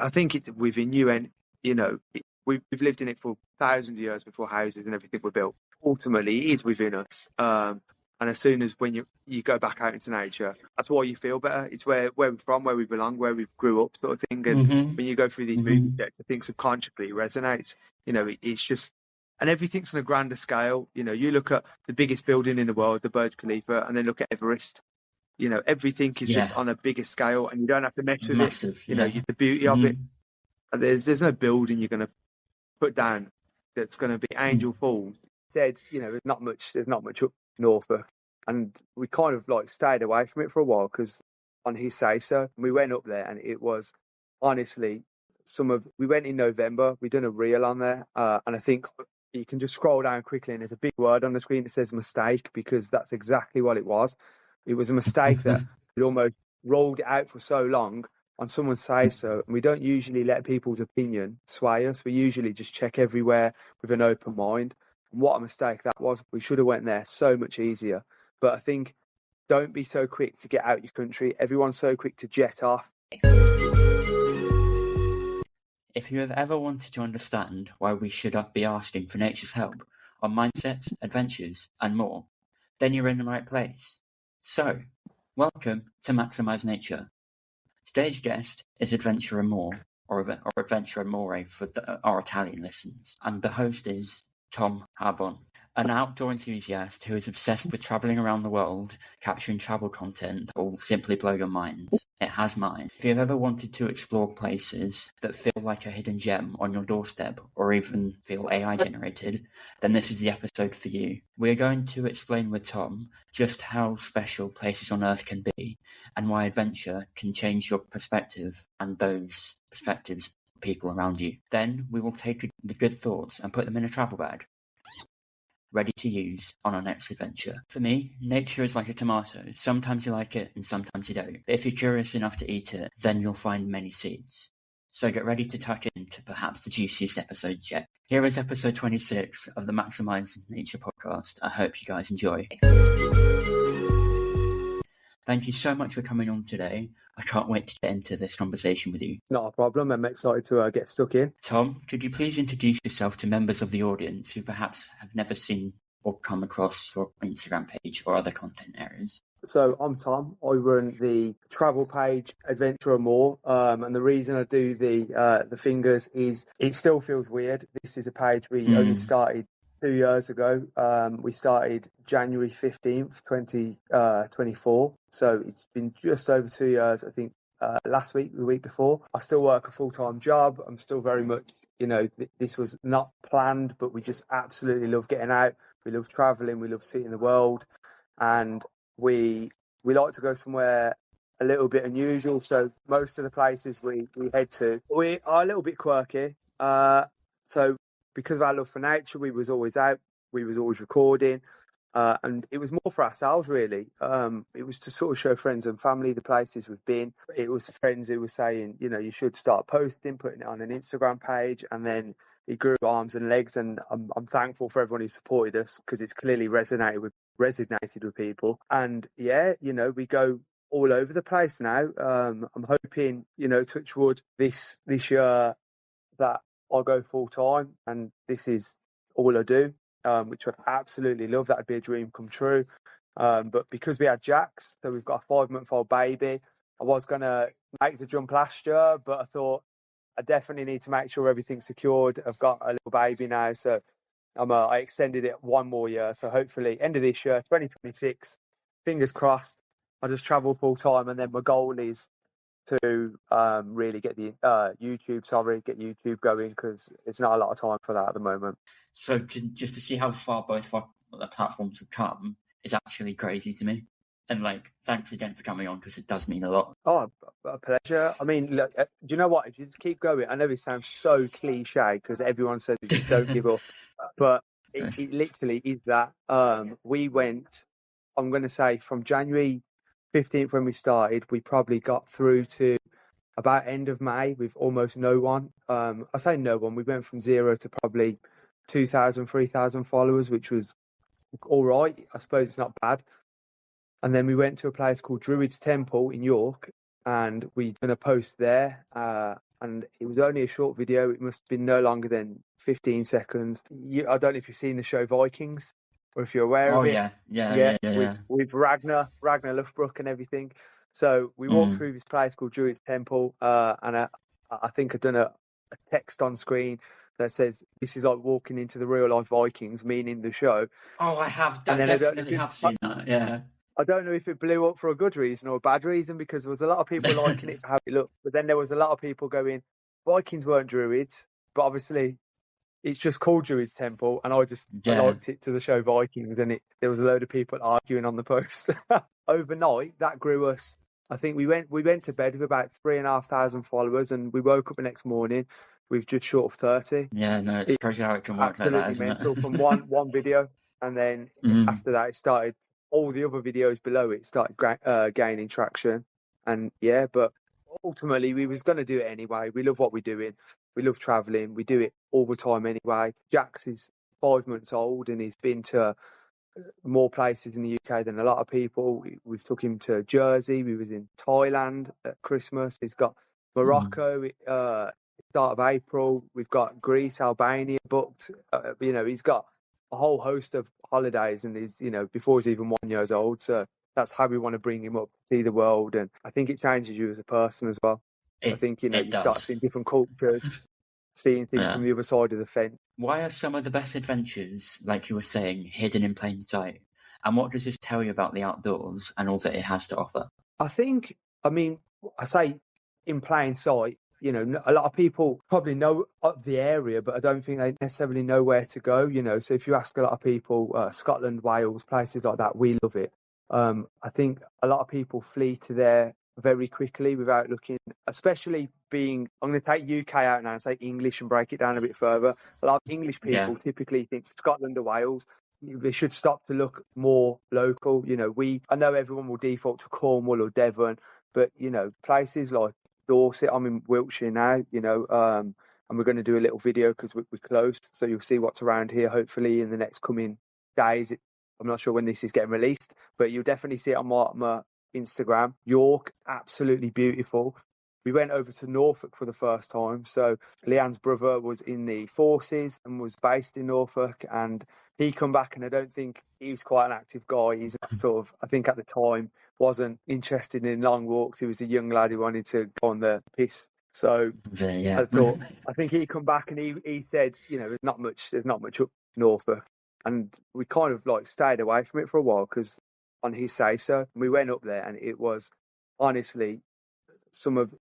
I think it's within you, and we've lived in it for thousands of years before houses and everything were built. Ultimately, it is within us. And as soon as when you go back out into nature, that's why you feel better. It's where we're from, where we belong, where we grew up, sort of thing. And when you go through these movie sets, I think subconsciously it resonates. It's just, and everything's on a grander scale. You look at the biggest building in the world, the Burj Khalifa, and then look at Everest. Everything is just on a bigger scale, and you don't have to mess with it. The beauty of it. And there's no building you're going to put down that's going to be Angel Falls. Said, there's not much up Norfolk, and we kind of like stayed away from it for a while because on his say so. We went up there, and it was honestly we went in November. We done a reel on there, and I think you can just scroll down quickly, and there's a big word on the screen that says mistake, because that's exactly what it was. It was a mistake that we almost rolled it out for so long on someone's say so, and we don't usually let people's opinion sway us. We usually just check everywhere with an open mind. And what a mistake that was. We should have went there so much easier. But I think don't be so quick to get out your country. Everyone's so quick to jet off. If you have ever wanted to understand why we should be asking for nature's help on mindsets, adventures, and more, then you're in the right place. So, welcome to Maximise Nature. Today's guest is ADVENTURE.AMORE, or ADVENTURE.AMORE for our Italian listeners, and the host is Tom Harbon, an outdoor enthusiast who is obsessed with travelling around the world, capturing travel content that will simply blow your minds. It has mine. If you've ever wanted to explore places that feel like a hidden gem on your doorstep, or even feel AI generated, then this is the episode for you. We're going to explain with Tom just how special places on Earth can be, and why adventure can change your perspective and those perspectives people around you. Then we will take the good thoughts and put them in a travel bag, ready to use on our next adventure. For me, nature is like a tomato. Sometimes you like it and sometimes you don't. But if you're curious enough to eat it, then you'll find many seeds. So get ready to tuck into perhaps the juiciest episode yet. Here is episode 26 of the Maximise Nature Podcast. I hope you guys enjoy. Thank you so much for coming on today. I can't wait to get into this conversation with you. Not a problem. I'm excited to get stuck in. Tom, could you please introduce yourself to members of the audience who perhaps have never seen or come across your Instagram page or other content areas? So I'm Tom. I run the travel page ADVENTURE.AMORE, and the reason I do the fingers is it still feels weird. This is a page we only started 2 years ago. We started January 15th, 2024. So it's been just over 2 years, I think, last week, the week before. I still work a full-time job. I'm still very much, this was not planned, but we just absolutely love getting out. We love traveling. We love seeing the world. And we like to go somewhere a little bit unusual. So most of the places we head to, we are a little bit quirky. So because of our love for nature, we was always out, we was always recording, and it was more for ourselves, really. It was to sort of show friends and family the places we've been. It was friends who were saying, you should start posting, putting it on an Instagram page, and then it grew arms and legs, and I'm thankful for everyone who supported us, because it's clearly resonated with people. And yeah, we go all over the place now. I'm hoping, touch wood, this year that I'll go full time, and this is all I do, which I'd absolutely love. That'd be a dream come true. But because we had Jax, so we've got a 5-month-old baby, I was going to make the jump last year, but I thought I definitely need to make sure everything's secured. I've got a little baby now, so I extended it 1 more year. So hopefully end of this year, 2026, fingers crossed, I'll just travel full time. And then my goal is to really get the get YouTube going, because it's not a lot of time for that at the moment. So just to see how far both the platforms have come is actually crazy to me. And thanks again for coming on, because it does mean a lot. Oh, a pleasure. I mean, look, do you know what? If you just keep going, I know it sounds so cliche because everyone says you just don't give up, but it literally is that. We went, I'm going to say, from January 15th when we started, we probably got through to about end of May with almost no one. I say no one. We went from 0 to probably 2,000, 3,000 followers, which was all right. I suppose it's not bad. And then we went to a place called Druid's Temple in York, and we done a post there. and it was only a short video. It must have been no longer than 15 seconds. I don't know if you've seen the show Vikings or if you're aware of it. With Ragnar Lothbrok and everything. So we walked through this place called Druid's Temple, and I think I've done a text on screen that says this is like walking into the real life Vikings, meaning the show. Oh, I have definitely have seen that. Yeah. I don't know if it blew up for a good reason or a bad reason, because there was a lot of people liking it for how it looked, but then there was a lot of people going, Vikings weren't druids, but obviously it's just called Druid's Temple, and I liked it to the show Vikings, and there was a load of people arguing on the post. Overnight, that grew us. I think we went to bed with about 3,500 followers, and we woke up the next morning with just short of 30. Yeah, no, it's crazy how it can work like that, isn't mental it? From one video, and then after that, it started. All the other videos below it started gaining traction, and but ultimately we was going to do it anyway. We love what we're doing. We love travelling. We do it all the time anyway. Jax is 5 months old, and he's been to more places in the UK than a lot of people. We've took him to Jersey. We was in Thailand at Christmas. He's got Morocco start of April. We've got Greece, Albania booked. He's got a whole host of holidays, and he's before he's even 1 year old. So that's how we want to bring him up to see the world, and I think it changes you as a person as well. I think you start seeing different cultures, seeing things from the other side of the fence. Why are some of the best adventures, like you were saying, hidden in plain sight? And what does this tell you about the outdoors and all that it has to offer? I say in plain sight, a lot of people probably know of the area, but I don't think they necessarily know where to go, So if you ask a lot of people, Scotland, Wales, places like that, we love it. I think a lot of people flee to there very quickly without looking, especially I'm going to take UK out now and say English and break it down a bit further. A lot of English people typically think Scotland or Wales. They should stop to look more local. I know everyone will default to Cornwall or Devon, but, places like Dorset, I'm in Wiltshire now, and we're going to do a little video because we're close. So you'll see what's around here, hopefully, in the next coming days. I'm not sure when this is getting released, but you'll definitely see it on my Instagram. York, absolutely beautiful. We went over to Norfolk for the first time. So Leanne's brother was in the forces and was based in Norfolk, and he come back, and I don't think he was quite an active guy. He's sort of, I think at the time, wasn't interested in long walks. He was a young lad who wanted to go on the piss. So I think he come back and he said, there's not much up Norfolk. And we kind of stayed away from it for a while because on his say so. We went up there, and it was honestly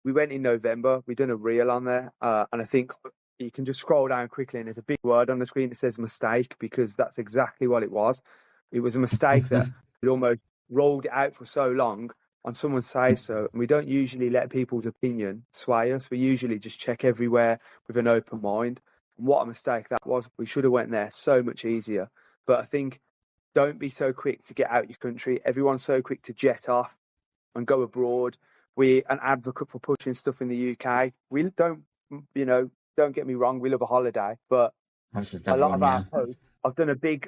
we went in November. We done a reel on there, and I think you can just scroll down quickly, and there's a big word on the screen that says mistake, because that's exactly what it was. It was a mistake that we almost rolled it out for so long on someone's say so, and we don't usually let people's opinion sway us. We usually just check everywhere with an open mind. And what a mistake that was. We should have went there so much easier. But I think don't be so quick to get out your country. Everyone's so quick to jet off and go abroad. We're an advocate for pushing stuff in the UK. We don't get me wrong, we love a holiday, but a lot of our posts, I've done a big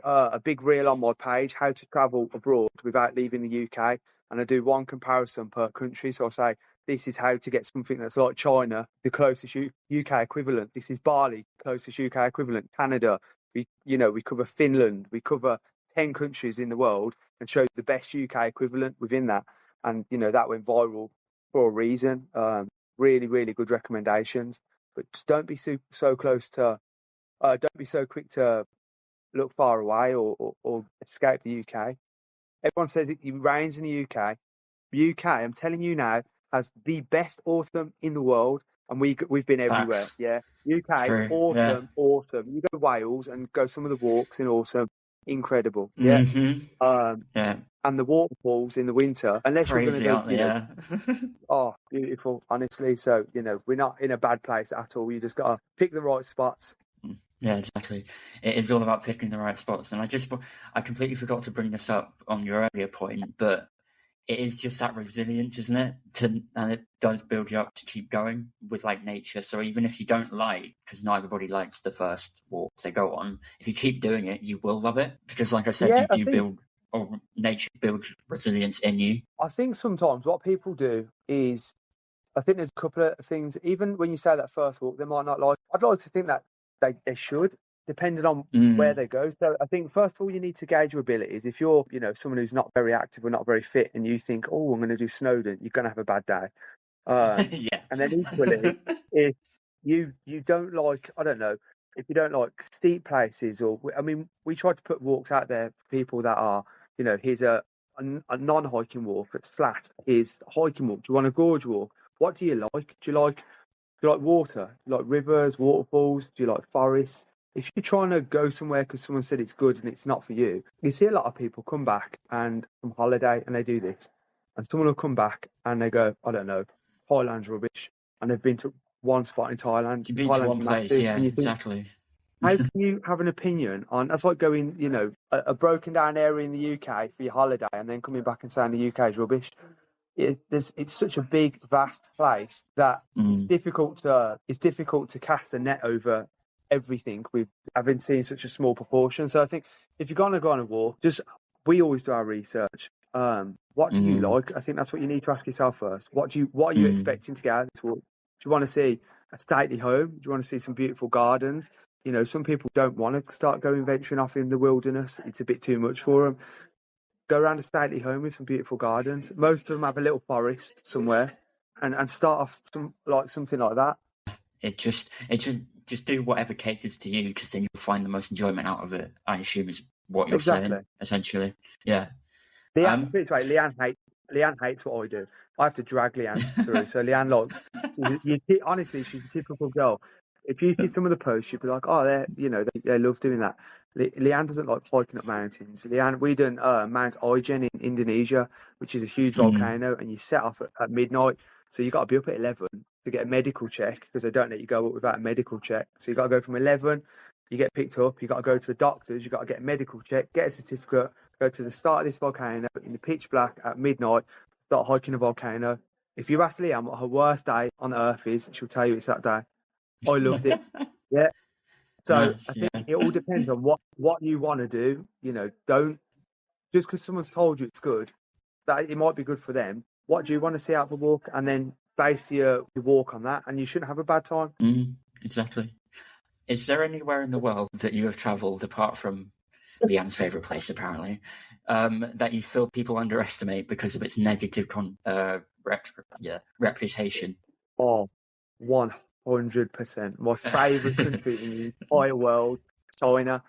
reel on my page, how to travel abroad without leaving the UK, and I do one comparison per country. So I say, this is how to get something that's like China, the closest UK equivalent. This is Bali, closest UK equivalent. Canada, we cover Finland, we cover 10 countries in the world and show the best UK equivalent within that. And, that went viral for a reason. Really, really good recommendations. But just don't be so close to, don't be so quick to look far away or escape the UK. Everyone says it rains in the UK. UK, I'm telling you now, has the best autumn in the world, and we've been everywhere. Facts. Yeah, UK, autumn. You go to Wales and go some of the walks in autumn, incredible. Yeah, and the waterfalls in the winter, unless crazy, you're going to go, beautiful, honestly. So we're not in a bad place at all. You just got to pick the right spots. Yeah, exactly. It is all about picking the right spots. And I completely forgot to bring this up on your earlier point, but it is just that resilience, isn't it? And it does build you up to keep going with nature. So even if you don't because not everybody likes the first walk they go on, if you keep doing it, you will love it. Because like I said, nature builds resilience in you. I think sometimes what people do is I think there's a couple of things. Even when you say that first walk, they might not like. I'd like to think that they should, depending on where they go. So I think first of all, you need to gauge your abilities. If you're, someone who's not very active or not very fit, and you think, oh, I'm going to do Snowdon, you're going to have a bad day. Yeah. And then equally, if you don't like, I don't know, if you don't like steep places, or we try to put walks out there for people that are, here's a non-hiking walk that's flat. Here's a hiking walk. Do you want a gorge walk? What do you like? Do you like water? Do you like rivers, waterfalls? Do you like forests? If you're trying to go somewhere because someone said it's good and it's not for you, you see a lot of people come back and from holiday and they do this, and someone will come back and they go, I don't know, Thailand's rubbish, and they've been to one spot in Thailand. You've been Thailand's to one place, massive, yeah, and you think, exactly. how can you have an opinion on? That's like going, a broken down area in the UK for your holiday, and then coming back and saying the UK is rubbish. It's such a big, vast place that it's difficult to cast a net over everything. I've been seeing such a small proportion. So I think if you're going to go on a walk, we always do our research. What do you like? I think that's what you need to ask yourself first. What are you expecting to get out of this walk? Do you want to see a stately home? Do you want to see some beautiful gardens? Some people don't want to start going venturing off in the wilderness. It's a bit too much for them. Go around a stately home with some beautiful gardens. Most of them have a little forest somewhere, and start off something like that. It should just do whatever caters to you, because then you'll find the most enjoyment out of it, I assume, is what you're saying, essentially. Yeah. Leanne hates what I do. I have to drag Leanne through. So Leanne likes, honestly, she's a typical girl. If you see some of the posts, you'd be like, oh, they love doing that. Leanne doesn't like hiking up mountains. We done Mount Ijen in Indonesia, which is a huge volcano, and you set off at midnight. So you got to be up at 11 to get a medical check, because they don't let you go up without a medical check. So you got to go from 11, you get picked up, you got to go to a doctor's, you got to get a medical check, get a certificate, go to the start of this volcano in the pitch black at midnight, start hiking a volcano. If you ask Leanne what her worst day on earth is, she'll tell you it's that day. I loved it. Yeah. So nice, I think it all depends on what you want to do. Don't just because someone's told you it's good, that it might be good for them. What do you want to see out of the walk? And then base your walk on that, and you shouldn't have a bad time. Exactly. Is there anywhere in the world that you have travelled, apart from Leanne's favourite place, apparently, that you feel people underestimate because of its negative reputation? Oh, 100%. My favourite country in the entire world, China.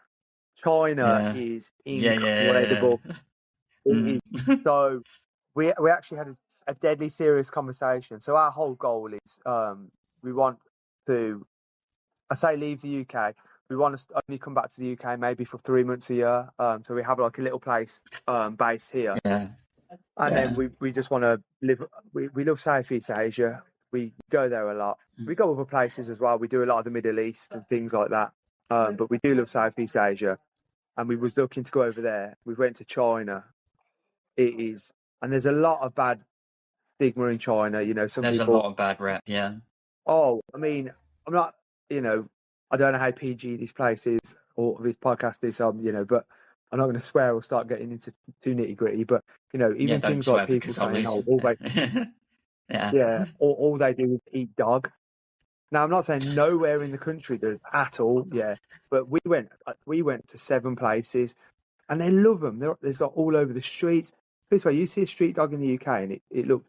China is incredible. It is so. We actually had a deadly serious conversation. So our whole goal is we want to, leave the UK. We want to only come back to the UK maybe for 3 months a year. So we have like a little place base here. Yeah. And then we just want to live. We love Southeast Asia. We go there a lot. We go other places as well. We do a lot of the Middle East and things like that. But we do love Southeast Asia. And we was looking to go over there. We went to China. And there's a lot of bad stigma in China. There's a lot of bad rep, yeah. Oh, I'm not, I don't know how PG this place is or this podcast is, but I'm not going to swear or start getting into too nitty gritty. But, even things like people saying, all they do is eat dog. Now, I'm not saying nowhere in the country does at all, but we went to 7 places and they love them. There's like all over the streets. This way, you see a street dog in the UK and it looks,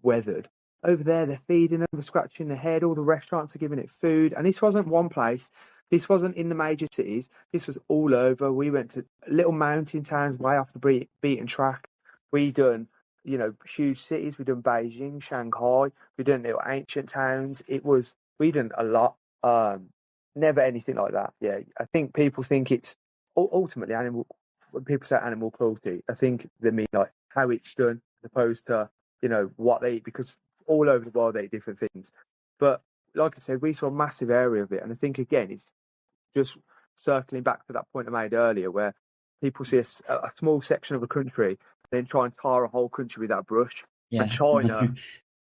weathered. Over there, they're feeding them, they're scratching their head. All the restaurants are giving it food. And this wasn't one place. This wasn't in the major cities. This was all over. We went to little mountain towns way off the beaten track. We done, huge cities. We done Beijing, Shanghai. We done little ancient towns. We done a lot. Never anything like that. Yeah, I think people think it's ultimately animal. When people say animal cruelty, I think they mean like how it's done as opposed to, what they eat, because all over the world they eat different things. But like I said, we saw a massive area of it. And I think, again, it's just circling back to that point I made earlier where people see a small section of a country and then try and tar a whole country with that brush. Yeah. And China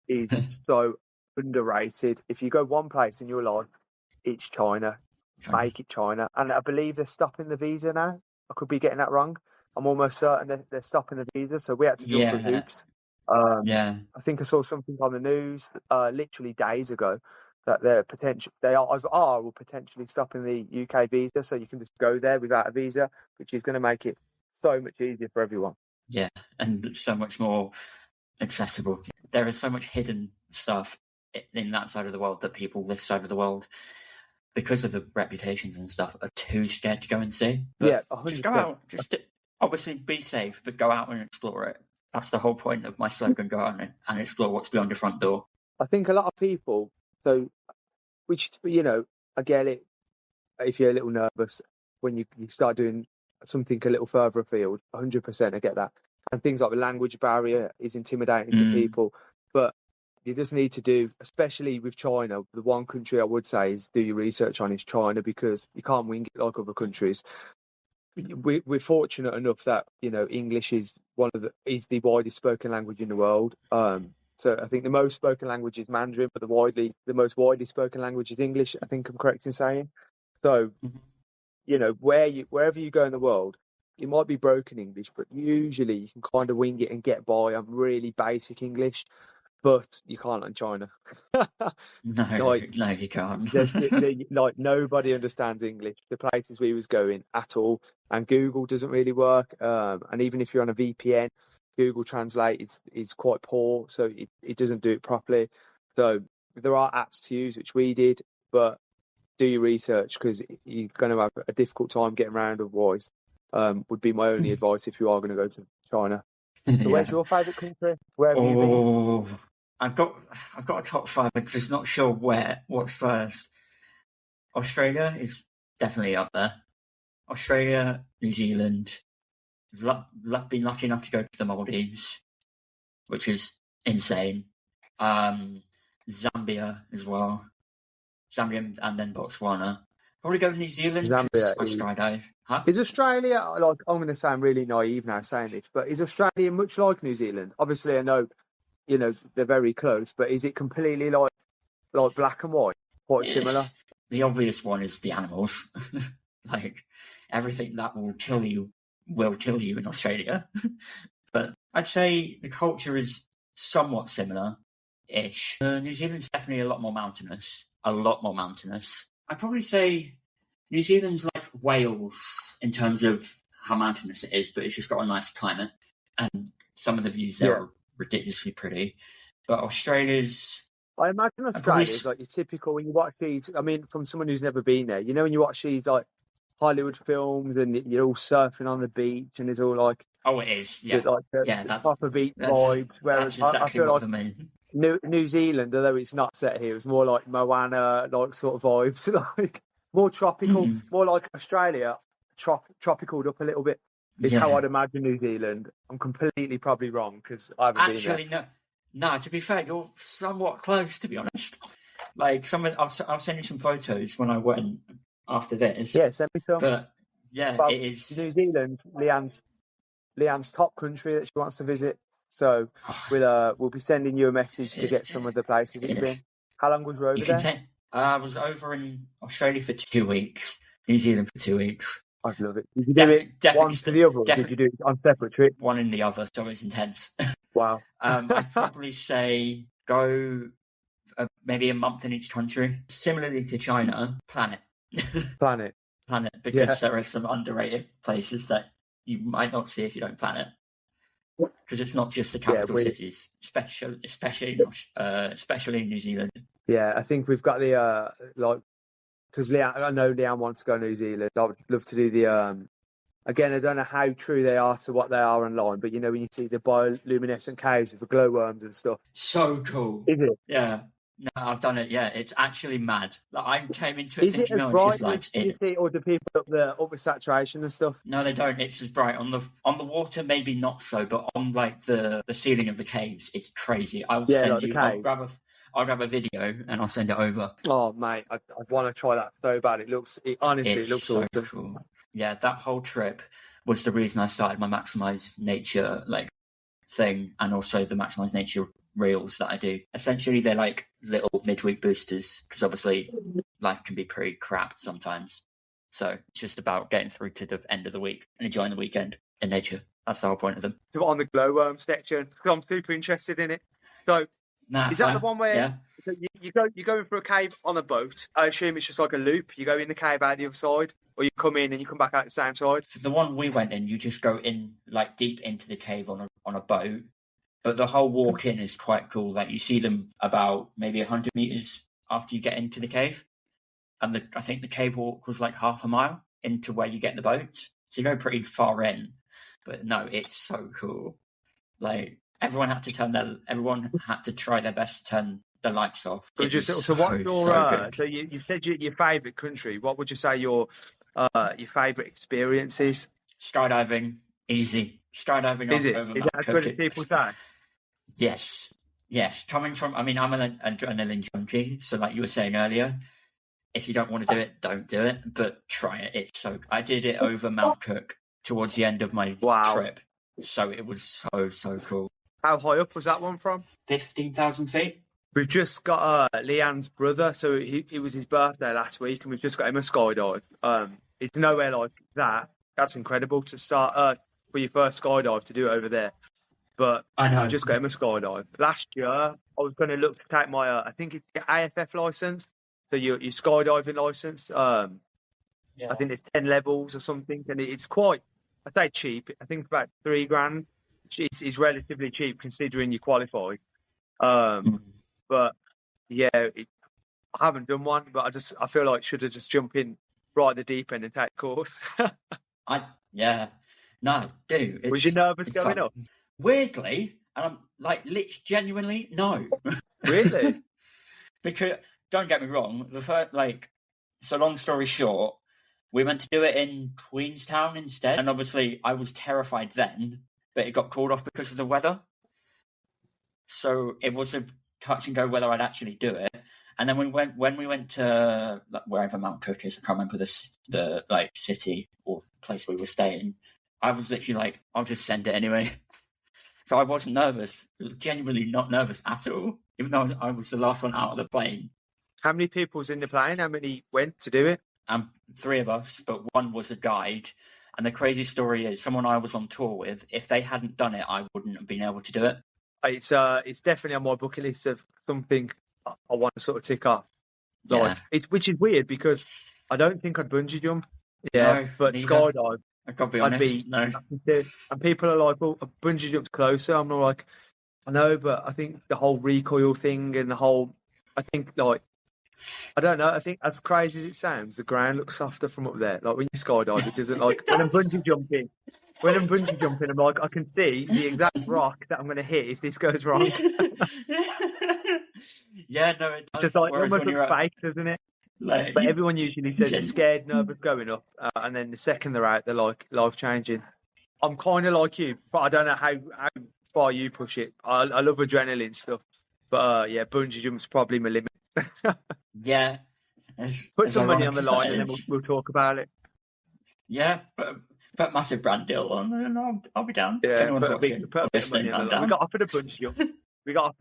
is so underrated. If you go one place in your life, it's China. Make it China. And I believe they're stopping the visa now. I could be getting that wrong. I'm almost certain they're stopping the visa, so we had to jump through hoops. Yeah. I think I saw something on the news literally days ago that they are potentially stopping the UK visa, so you can just go there without a visa, which is going to make it so much easier for everyone. Yeah, and so much more accessible. There is so much hidden stuff in that side of the world that people this side of the world, because of the reputations and stuff, are too scared to go and see. But Yeah, just 100%. go out. Just obviously be safe, but go out and explore it. That's the whole point of my slogan: go out and explore what's beyond your front door. I think a lot of people, which, I get it if you're a little nervous when you start doing something a little further afield. 100%, I get that. And things like the language barrier is intimidating to people, but you just need to do, especially with China, the one country I would say is do your research on is China, because you can't wing it like other countries. We're fortunate enough that English is the widest spoken language in the world. So I think the most spoken language is Mandarin, but the most widely spoken language is English, I think I'm correct in saying. So, wherever you go in the world, it might be broken English, but usually you can kind of wing it and get by on really basic English. But you can't in China. No, you can't. Like nobody understands English. The places we was going at all, and Google doesn't really work. And even if you're on a VPN, Google Translate is quite poor, so it doesn't do it properly. So there are apps to use, which we did, but do your research, because you're going to have a difficult time getting around otherwise. Would be my only advice if you are going to go to China. So where's your favourite country? Where have you been? I've got a top 5 because I'm not sure what's first. Australia is definitely up there. Australia, New Zealand. Been lucky enough to go to the Maldives, which is insane. Zambia as well. Zambia and then Botswana. Probably go to New Zealand. Zambia. I skydive. Huh? Is Australia, like, I'm going to sound really naive now saying this, but is Australia much like New Zealand? Obviously, I know, they're very close, but is it completely like black and white, quite similar? The obvious one is the animals. Like, everything that will kill you in Australia. But I'd say the culture is somewhat similar-ish. New Zealand's definitely a lot more mountainous. I'd probably say New Zealand's like Wales in terms of how mountainous it is, but it's just got a nice climate. And some of the views there are ridiculously pretty. But Australia's... I imagine Australia is like your typical, when you watch these, I mean, from someone who's never been there, when you watch these like Hollywood films and you're all surfing on the beach and it's all like... Oh, it is, yeah. The proper beach vibes. Whereas that's exactly I feel what like I mean. New Zealand, although it's not set here, it's more like Moana, like sort of vibes, like more tropical, more like Australia, tropicaled up a little bit. Is how I'd imagine New Zealand. I'm completely probably wrong because I haven't been there. No. To be fair, you're somewhat close, to be honest. Like I'll send you some photos when I went after this. Yeah, send me some. But it is New Zealand. Leanne's top country that she wants to visit. So we'll be sending you a message to get some of the places that you've been. How long was you over there? I was over in Australia for 2 weeks, New Zealand for 2 weeks. I'd love it. Did you do it one to the other, or did you do it on separate trips? One in the other, so it's intense. Wow. I'd probably say go maybe a month in each country. Similarly to China, plan it. Because there are some underrated places that you might not see if you don't plan it. Because it's not just the capital cities, especially in New Zealand. Yeah, I think we've got the because I know Leanne wants to go to New Zealand. I would love to do the again, I don't know how true they are to what they are online, but when you see the bioluminescent caves with the glowworms and stuff. So cool. Is it? Yeah. No, I've done it. Yeah, it's actually mad. Like, I came into it Is thinking, it as bright as you see, or do people up the saturation and stuff? No, they don't. It's as bright on the water. Maybe not so, but on like the ceiling of the caves, it's crazy. I'll send you. I'll grab a video and I'll send it over. Oh mate, I want to try that so bad. It looks so awesome. Cool. Yeah, that whole trip was the reason I started my Maximise Nature thing, and also the Maximise Nature reels that I do. Essentially, they're like little midweek boosters, because obviously life can be pretty crap sometimes. So it's just about getting through to the end of the week and enjoying the weekend in nature. That's the whole point of them. On the glowworm section, because I'm super interested in it. So, is that the one where you go in for a cave on a boat? I assume it's just like a loop. You go in the cave out the other side, or you come in and you come back out the same side. So the one we went in, you just go in like deep into the cave on a boat, but the whole walk in is quite cool. Like you see them about maybe 100 meters after you get into the cave, and I think the cave walk was like half a mile into where you get the boat. So you go pretty far in, but no, it's so cool. Like everyone had to try their best to turn the lights off. So you said your favourite country. What would you say your favourite experience is? Skydiving, easy. Skydiving is it? Over is that as good as people say? Yes. Coming from, I'm an adrenaline junkie, so like you were saying earlier, if you don't want to do it, don't do it, but try it. I did it over Mount Cook towards the end of my trip, so it was so cool. How high up was that one from? 15,000 feet. We've just got Leanne's brother, so it was his birthday last week, and we've just got him a skydive. It's nowhere like that. That's incredible to start for your first skydive to do it over there. But I know. I just got him a skydive. Last year, I was going to look to take my, I think it's your AFF license, so your skydiving license. I think there's 10 levels or something, and it's quite, I say cheap. I think it's about $3,000. It's relatively cheap considering you qualify. But yeah, I haven't done one, but I feel like should have just jumped in right at the deep end and take a course. No, dude. Was you nervous going up? Weirdly, and I'm like, genuinely, no. Really? Because don't get me wrong, so long story short, we went to do it in Queenstown instead, and obviously I was terrified then, but it got called off because of the weather. So it was a touch and go whether I'd actually do it. And then when we went to wherever Mount Cook is, I can't remember the city or place we were staying, I was literally like, I'll just send it anyway. So I wasn't nervous, genuinely not nervous at all, even though I was the last one out of the plane. How many people was in the plane? How many went to do it? 3 of us, but one was a guide. And the crazy story is, someone I was on tour with, if they hadn't done it, I wouldn't have been able to do it. It's definitely on my bucket list of something I want to sort of tick off. Which is weird because I don't think I'd bungee jump. Yeah, no, but skydive. I gotta be honest. No. And people are like, "Well, a bungee jump's closer." I'm not like, I know, but I think the whole recoil thing and I don't know. I think as crazy as it sounds, the ground looks softer from up there. Like when you skydive, it doesn't like when I'm bungee jumping. I'm like, I can see the exact rock that I'm going to hit if this goes wrong. Yeah, no, it does. Just like almost looks fake, doesn't it? But everyone usually says they're scared, nervous going up, and then the second they're out, they're like life changing. I'm kind of like you, but I don't know how far you push it. I love adrenaline stuff, but bungee jump's probably my limit. Yeah. Put some money on the line and then we'll talk about it. Yeah, put massive brand deal on and I'll be down. Yeah, put a bit of money on the line. We got offered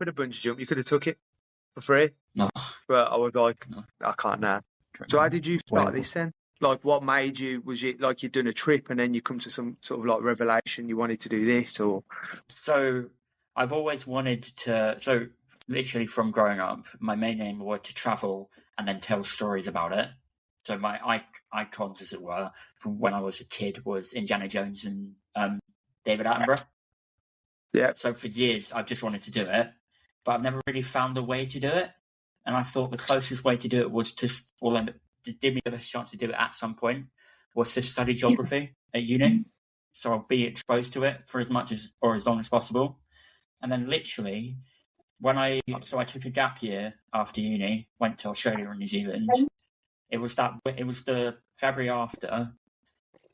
a bungee jump. You could have took it for free. No. But I was like, no. I can't now. So how did you start this then? Like what made you, was it like you'd done a trip and then you come to some sort of like revelation you wanted to do this or? So I've always wanted to, literally from growing up, my main aim was to travel and then tell stories about it. So my icons, as it were, from when I was a kid was Indiana Jones and David Attenborough. Yeah. So for years, I've just wanted to do it, but I've never really found a way to do it. And I thought the closest way to do it was to give me the best chance to do it at some point was to study geography at uni. So I'll be exposed to it for as much as or as long as possible. And then literally, I took a gap year after uni, went to Australia and New Zealand. It was the February after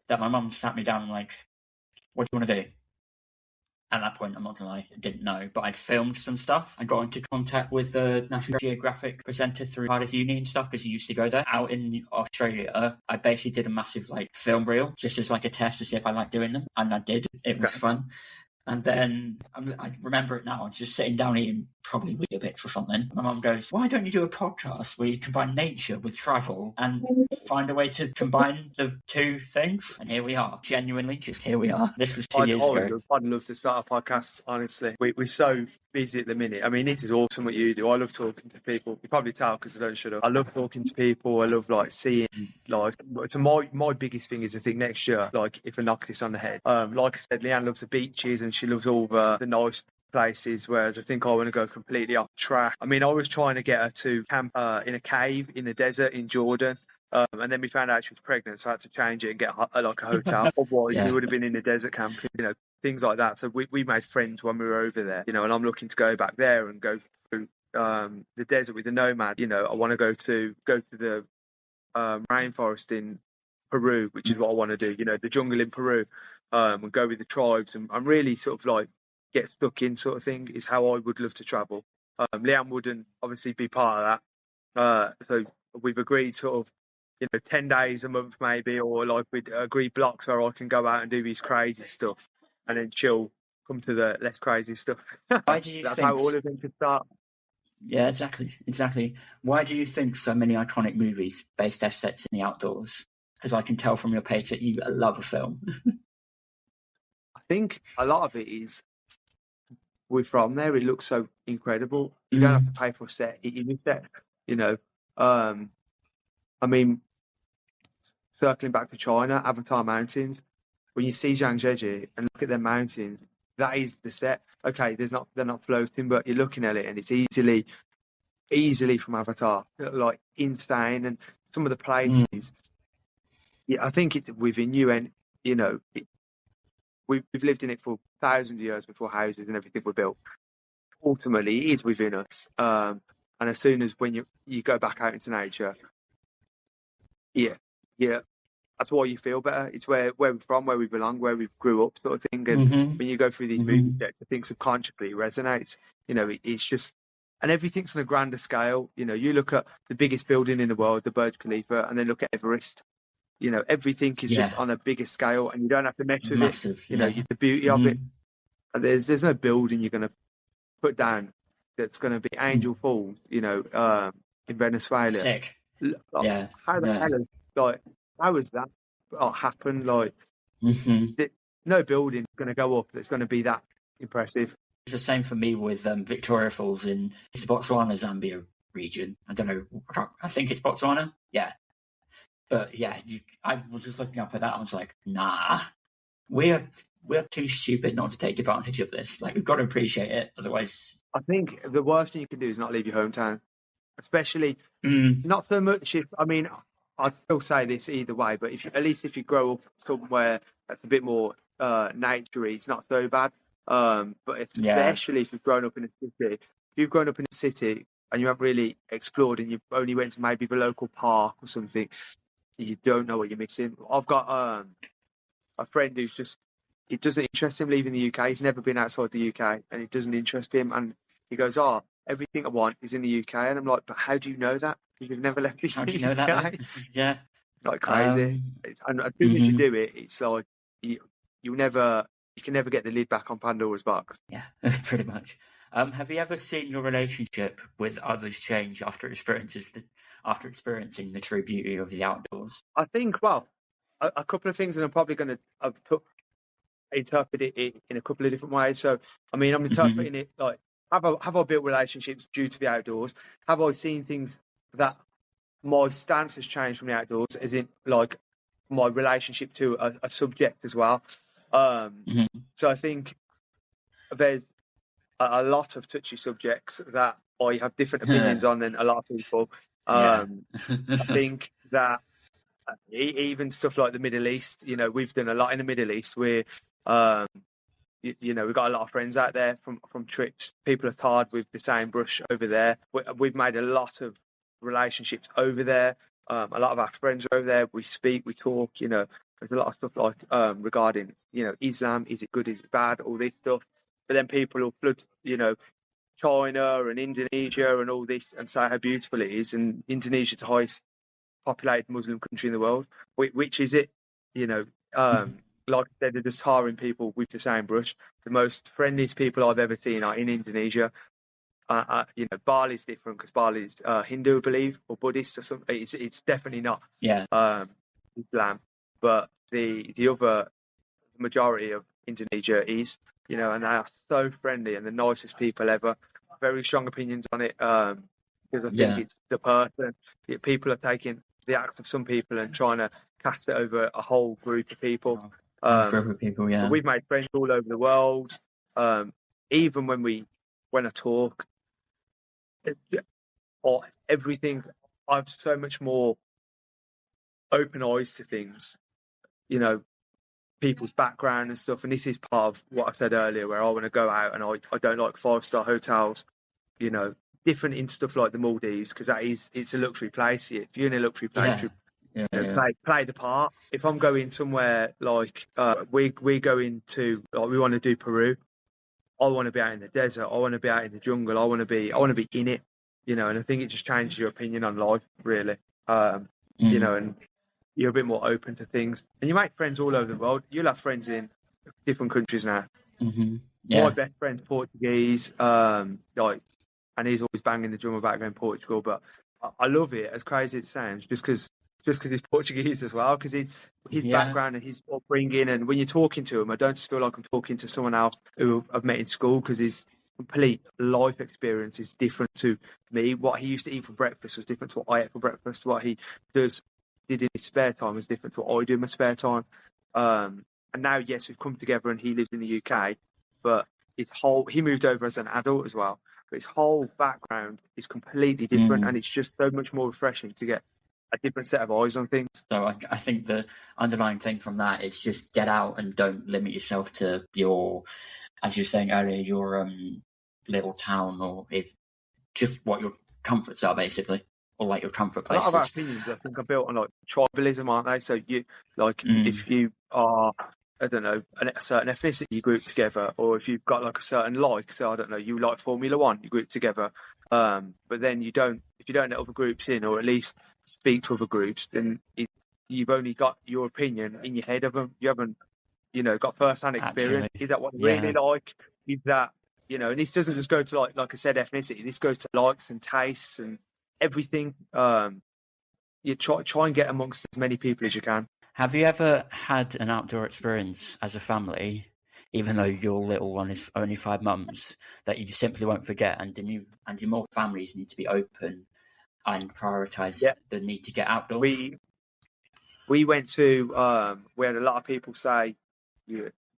that my mum sat me down and like, what do you want to do? At that point, I'm not gonna lie, I didn't know, but I'd filmed some stuff. I got into contact with the National Geographic presenter through Cardiff Uni and stuff because he used to go there. Out in Australia, I basically did a massive like film reel just as like a test to see if I liked doing them, and I did. It was fun. And then I remember it now. I was just sitting down eating probably Weetabix or something. My mum goes, "Why don't you do a podcast where you combine nature with travel and find a way to combine the two things?" And here we are. Genuinely, just here we are. This was 2 years ago. I'd love to start a podcast, honestly. We're so busy at the minute. I mean, it is awesome what you do. I love talking to people. You probably tell because I don't shut up. I love talking to people. I love like seeing, like, so my biggest thing is I think next year, like, if I knock this on the head, like I said, Leanne loves the beaches and she loves all the nice places, whereas I think I want to go completely off track. I mean, I was trying to get her to camp in a cave in the desert in Jordan. And then we found out she was pregnant, so I had to change it and get like a hotel. Otherwise, we would have been in the desert camping, things like that. So we made friends when we were over there, and I'm looking to go back there and go through the desert with the nomad. I want to go to the rainforest in Peru, which is what I want to do. The jungle in Peru, and go with the tribes and really sort of like get stuck in, sort of thing, is how I would love to travel. Leanne wouldn't obviously be part of that, so we've agreed sort of 10 days a month maybe, or like we'd agree blocks where I can go out and do these crazy stuff and then she'll come to the less crazy stuff. Why do you That's think... how all of them could start. Yeah, exactly. Why do you think so many iconic movies base their sets in the outdoors? Because I can tell from your page that you love a film. I think a lot of it is we're from there. It looks so incredible. You don't have to pay for a set. You set, I mean, circling back to China, Avatar Mountains, when you see Zhangzheji and look at their mountains, that is the set. Okay, they're not floating, but you're looking at it and it's easily from Avatar, like insane. And some of the places, I think it's within you, and we've lived in it for thousands of years before houses and everything were built. Ultimately, it is within us. And as soon as when you go back out into nature, yeah, that's why you feel better. It's where we're from, where we belong, where we grew up, sort of thing. And when you go through these movie sets, I think subconsciously it resonates. It's just, and everything's on a grander scale. You look at the biggest building in the world, the Burj Khalifa, and then look at Everest. Everything is just on a bigger scale, and you don't have to mess with it. The beauty of it. And there's no building you're going to put down that's going to be Angel Falls, in Venezuela. Sick. How the hell is, how has that happened? No building going to go up that's going to be that impressive. It's the same for me with Victoria Falls in Botswana, Zambia region. I don't know. I think it's Botswana. Yeah. But yeah, I was just looking up at that. I was like, nah, we're too stupid not to take advantage of this. Like, we've got to appreciate it. Otherwise, I think the worst thing you can do is not leave your hometown, especially not so much if, I mean, I'd still say this either way, but at least if you grow up somewhere that's a bit more naturey, it's not so bad. But especially if you've grown up in a city, and you haven't really explored and you've only went to maybe the local park or something, you don't know what you're missing. I've got a friend who's just, it doesn't interest him leaving the UK. He's never been outside the UK and it doesn't interest him. And he goes, everything I want is in the UK. And I'm like, but how do you know that? Because you've never left the UK. How do you know that? Yeah. Like crazy. And as soon as you do it, it's like, you can never get the lid back on Pandora's box. Yeah, pretty much. Have you ever seen your relationship with others change after experiencing the true beauty of the outdoors? I think, well, a couple of things, and I'm probably going to interpret it in a couple of different ways. So, I mean, I'm interpreting it like, have I built relationships due to the outdoors? Have I seen things that my stance has changed from the outdoors, as in like my relationship to a subject as well? So I think there's a lot of touchy subjects that I have different opinions on than a lot of people. I think that even stuff like the Middle East, we've done a lot in the Middle East where, we've got a lot of friends out there from trips. People are tarred with the same brush over there. We've made a lot of relationships over there. A lot of our friends are over there. We speak, we talk, there's a lot of stuff like regarding, Islam, is it good, is it bad, all this stuff. But then people will flood, China and Indonesia and all this and say how beautiful it is. And Indonesia's the highest populated Muslim country in the world. Which is it? like I said, they're just tarring people with the same brush. The most friendliest people I've ever seen are in Indonesia. Bali's different because Bali's Hindu, I believe, or Buddhist or something. It's definitely not Islam, but the other majority of Indonesia is, and they are so friendly and the nicest people ever. Very strong opinions on it, because I think it's the person. People are taking the acts of some people and trying to cast it over a whole group of people. Group of people, yeah. But we've made friends all over the world. Even when I talk, or everything, I've so much more open eyes to things, people's background and stuff. And this is part of what I said earlier, where I want to go out and I don't like 5-star hotels, different in stuff like the Maldives, because it's a luxury place. If you're in a luxury place, play the part. If I'm going somewhere like we going to, like, we want to do Peru, I want to be out in the desert. I want to be out in the jungle. I want to be in it, and I think it just changes your opinion on life, really. And you're a bit more open to things, and you make friends all over the world. You'll have friends in different countries now. Mm-hmm. Yeah. My best friend's Portuguese, and he's always banging the drum about going to Portugal. But I love it, as crazy as it sounds, just because he's Portuguese as well, because his background and his upbringing. And when you're talking to him, I don't just feel like I'm talking to someone else who I've met in school, because his complete life experience is different to me. What he used to eat for breakfast was different to what I ate for breakfast. What he did in his spare time is different to what I do in my spare time. And now, yes, we've come together and he lives in the UK, but he moved over as an adult as well. But his whole background is completely different, and it's just so much more refreshing to get a different set of eyes on things. So I think the underlying thing from that is just get out and don't limit yourself to your, as you were saying earlier, your little town, or just what your comforts are, basically, or like your comfort places. A lot of our opinions, I think, are built on like tribalism, aren't they? So you if you are, I don't know, a certain ethnicity, you group together, or if you've got like a certain so I don't know, you like Formula One, you group together. But then if you don't let other groups in, or at least speak to other groups, then you've only got your opinion in your head of them. You haven't, got first-hand experience. Is that what they really like? Is that, and this doesn't just go to like I said, ethnicity. This goes to likes and tastes and everything. You try and get amongst as many people as you can. Have you ever had an outdoor experience as a family, even though your little one is only 5 months, that you simply won't forget, and your more families need to be open and prioritise the need to get outdoors? We went to, we had a lot of people say,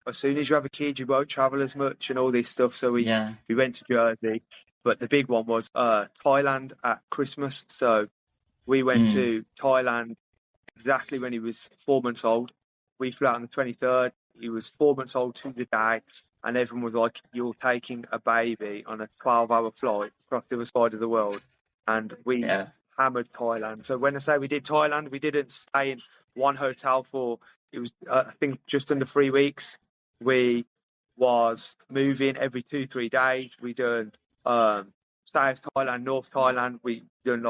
as soon as you have a kid, you won't travel as much and all this stuff. So we went to Jersey, but the big one was Thailand at Christmas. So we went to Thailand exactly when he was 4 months old. We flew out on the 23rd. He was 4 months old to the day, and everyone was like, "You're taking a baby on a 12-hour flight across the other side of the world." And we hammered Thailand. So when I say we did Thailand, we didn't stay in one hotel for, it was I think just under 3 weeks. We was moving every 2-3 days. We done South Thailand, North Thailand. We done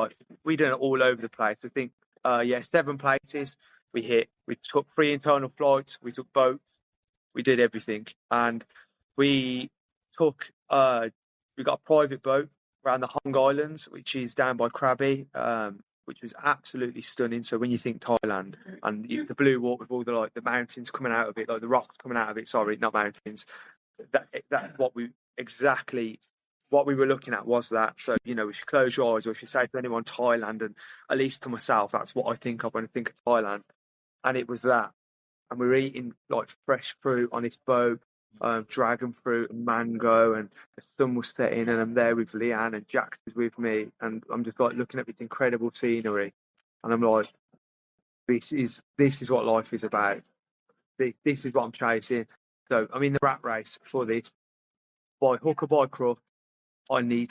it all over the place. I think 7 places we hit. We took 3 internal flights. We took boats. We did everything, and we took we got a private boat around the Hong Islands, which is down by Krabi, which was absolutely stunning. So when you think Thailand and the blue water with all the mountains coming out of it, like the rocks coming out of it, sorry, not mountains. That's what we were looking at, was that. So, if you close your eyes, or if you say to anyone Thailand, and at least to myself, that's what I think of when I think of Thailand. And it was that. And we were eating like fresh fruit on this boat, dragon fruit and mango, and the sun was setting, and I'm there with Leanne, and Jax is with me, and I'm just like looking at this incredible scenery, and I'm like, this is what life is about. This is what I'm chasing. So I'm in the rat race for this. By hook or by crook, this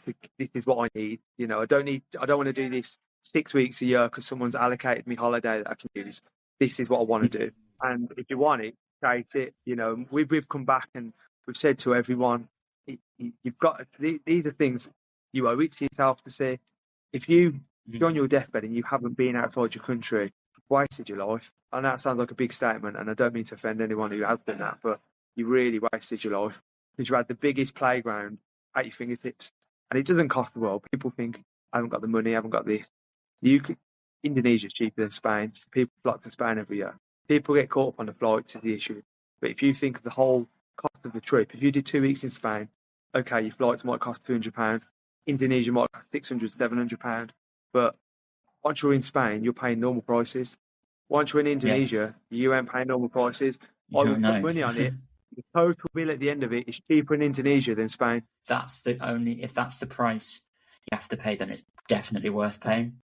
is what I need. I don't want to do this 6 weeks a year because someone's allocated me holiday that I can use. This is what I want to do. And if you want it, take it. We've come back and we've said to everyone, you've got, these are things you owe it to yourself to say. If you're on your deathbed and you haven't been outside your country, wasted your life. And that sounds like a big statement, and I don't mean to offend anyone who has done that, but you really wasted your life because you had the biggest playground at your fingertips, and it doesn't cost the world. People think, I haven't got the money, I haven't got this. Indonesia's cheaper than Spain. People flock to Spain every year. People get caught up on the flights is the issue. But if you think of the whole cost of the trip, if you did 2 weeks in Spain, okay, your flights might cost £200. Indonesia might cost £600, £700. But once you're in Spain, you're paying normal prices. Once you're in Indonesia, you ain't paying normal prices. I would put money on it. The total bill at the end of it is cheaper in Indonesia than Spain. If that's the price you have to pay, then it's definitely worth paying.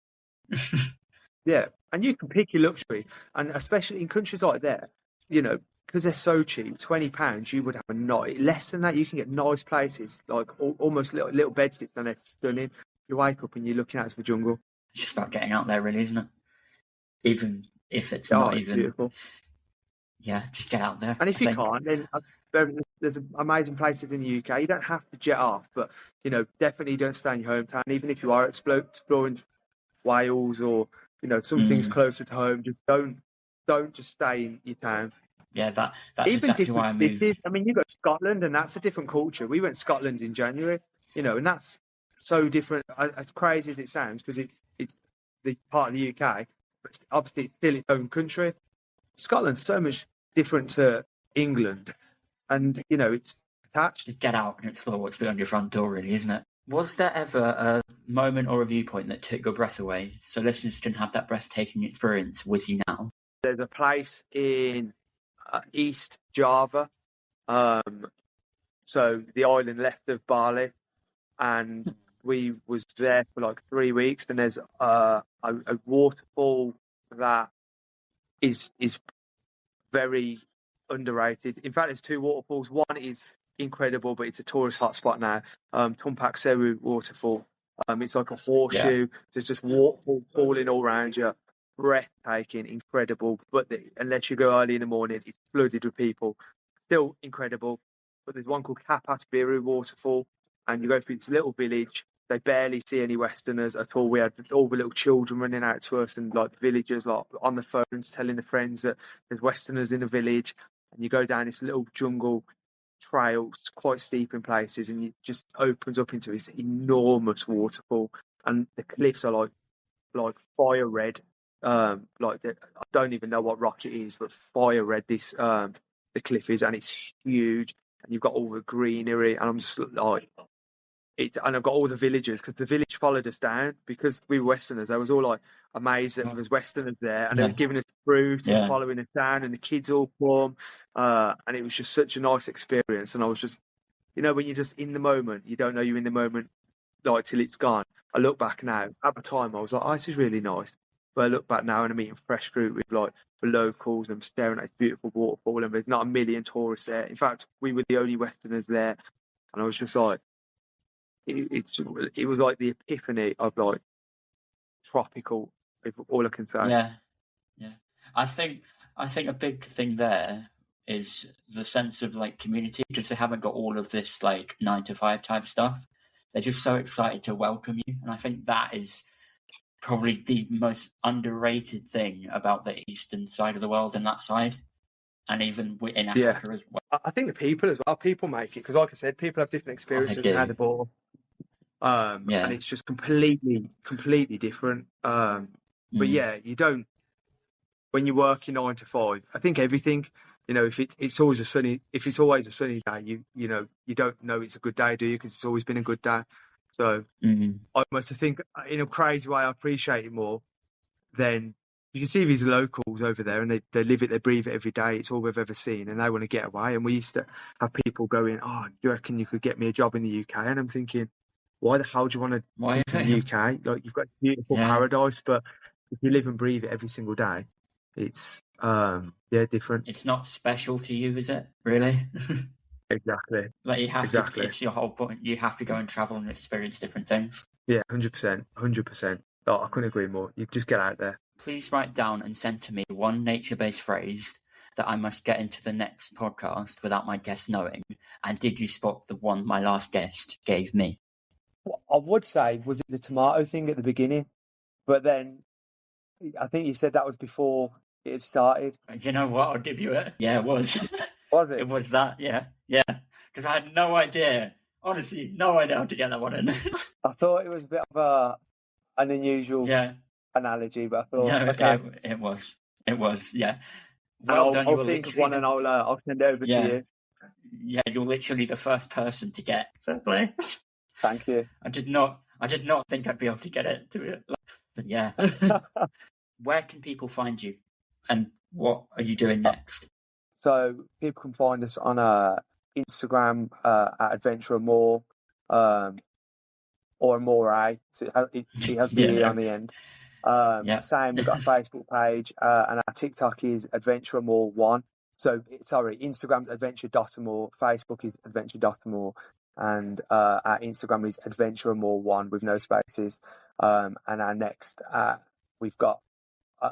Yeah, and you can pick your luxury, and especially in countries like that, because they're so cheap, £20, you would have a night. Less than that, you can get nice places, like almost little bedsteads, and they're stunning. You wake up and you're looking out to the jungle. It's just about getting out there, really, isn't it? Even if it's not even beautiful. Yeah, just get out there. And if you can't, then there's amazing places in the UK. You don't have to jet off, but definitely don't stay in your hometown. Even if you are exploring Wales or some things closer to home, just don't just stay in your town. Yeah, that's even exactly why I moved. I mean, you go to Scotland, and that's a different culture. We went to Scotland in January, and that's so different. As crazy as it sounds, because it's the part of the UK, but obviously it's still its own country. Scotland's so much different to England, and it's attached. To get out and explore what's beyond your front door, really, isn't it? Was there ever a moment or a viewpoint that took your breath away, so listeners can have that breathtaking experience with you now? There's a place in East Java, so the island left of Bali, and we was there for like 3 weeks. Then there's a waterfall that is very underrated. In fact, there's 2 waterfalls. One is incredible, but it's a tourist hotspot now. Tumpak Sewu waterfall. It's like a horseshoe. Yeah. There's just waterfall falling all around you. Breathtaking, incredible. But unless you go early in the morning, it's flooded with people. Still incredible. But there's one called Kapas Biru waterfall, and you go through this little village. They barely see any Westerners at all. We had all the little children running out to us, and like villagers like on the phones telling the friends that there's Westerners in the village. And you go down this little jungle trail, it's quite steep in places, and it just opens up into this enormous waterfall. And the cliffs are like fire red. I don't even know what rock it is, but fire red the cliff is, and it's huge. And you've got all the greenery, and I'm just like. And I've got all the villagers, because the village followed us down because we were Westerners. They was all like amazed that there was Westerners there, and they were giving us fruit and following us down, and the kids all come, and it was just such a nice experience. And I was just, when you're just in the moment, you don't know you're in the moment, like till it's gone. I look back now. At the time, I was like, oh, this is really nice. But I look back now and I'm eating fresh fruit with like the locals, and I'm staring at this beautiful waterfall, and there's not a million tourists there. In fact, we were the only Westerners there, and I was just like. It was like the epiphany of like tropical, if all I can say. Yeah. I think a big thing there is the sense of like community, because they haven't got all of this like 9-to-5 type stuff. They're just so excited to welcome you, and I think that is probably the most underrated thing about the eastern side of the world and that side. And even in Africa as well. I think the people as well. People make it, because like I said, people have different experiences and how they're born. And it's just completely different. But you don't. When you're working 9 to 5, I think everything. If it's always a sunny day, you don't know it's a good day, do you? Because it's always been a good day. So I must think in a crazy way, I appreciate it more than. You can see these locals over there, and they live it, they breathe it every day. It's all we've ever seen, and they want to get away. And we used to have people going, "Oh, do you reckon you could get me a job in the UK?" And I'm thinking, why the hell do you want to come to the UK? Like, you've got beautiful paradise, but if you live and breathe it every single day, it's different. It's not special to you, is it? Really? Exactly. Like you have to. It's your whole point. You have to go and travel and experience different things. Yeah, 100%. Oh, I couldn't agree more. You just get out there. Please write down and send to me one nature-based phrase that I must get into the next podcast without my guest knowing. And did you spot the one my last guest gave me? What I would say was the tomato thing at the beginning, but then I think you said that was before it had started. You know what? I'll give you it. Yeah, it was. Was it? It was that, yeah. Because I had no idea. Honestly, no idea how to get that one in. I thought it was a bit of an unusual analogy, but I thought, okay. It was. It was, yeah. Well done. I'll think of one and I'll send it over to you. Yeah, you're literally the first person to get. Fair play. Thank you. I did not think I'd be able to get it to it. But yeah. Where can people find you? And what are you doing next? So people can find us on Instagram at ADVENTURE.AMORE or Amore. So it has the E on the end. Same, we've got a Facebook page and our TikTok is ADVENTURE.AMORE1. So, sorry, Instagram's adventure.amore, Facebook is adventure.amore, and our Instagram is adventure.amore1 with no spaces. And our next, we've got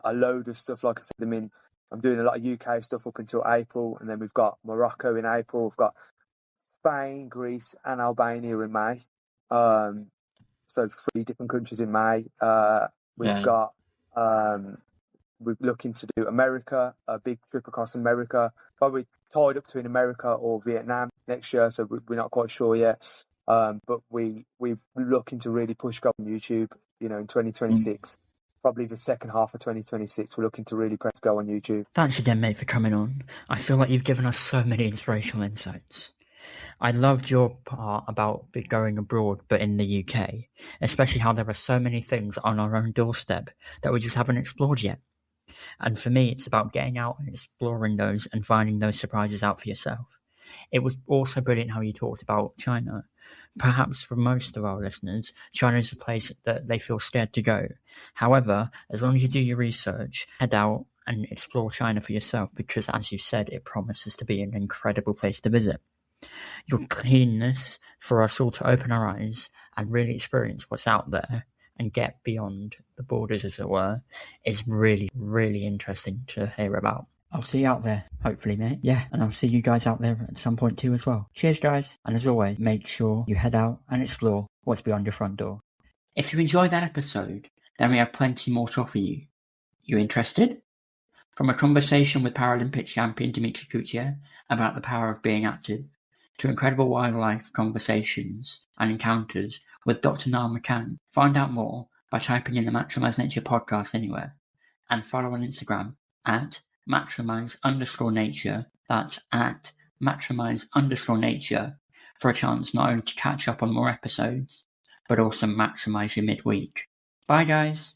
a load of stuff. Like I said, I'm doing a lot of UK stuff up until April, and then we've got Morocco in April. We've got Spain, Greece, and Albania in May. So 3 different countries in May. We've got we're looking to do America, a big trip across America, probably tied up between America or Vietnam next year, so we're not quite sure yet. But we're looking to really push go on YouTube, in 2026. Probably the second half of 2026, we're looking to really press go on YouTube. Thanks again, mate, for coming on. I feel like you've given us so many inspirational insights. I loved your part about going abroad, but in the UK, especially how there are so many things on our own doorstep that we just haven't explored yet. And for me, it's about getting out and exploring those and finding those surprises out for yourself. It was also brilliant how you talked about China. Perhaps for most of our listeners, China is a place that they feel scared to go. However, as long as you do your research, head out and explore China for yourself, because as you said, it promises to be an incredible place to visit. Your keenness for us all to open our eyes and really experience what's out there and get beyond the borders, as it were, is really, really interesting to hear about. I'll see you out there, hopefully, mate. Yeah, and I'll see you guys out there at some point too as well. Cheers, guys. And as always, make sure you head out and explore what's beyond your front door. If you enjoyed that episode, then we have plenty more to offer you. You interested? From a conversation with Paralympic champion Dimitri Coutier about the power of being active, to incredible wildlife conversations and encounters with Dr. Niall McCann. Find out more by typing in the Maximise Nature Podcast anywhere, and follow on Instagram at Maximise_Nature, that's at Maximise_Nature, for a chance not only to catch up on more episodes, but also maximise your midweek. Bye guys!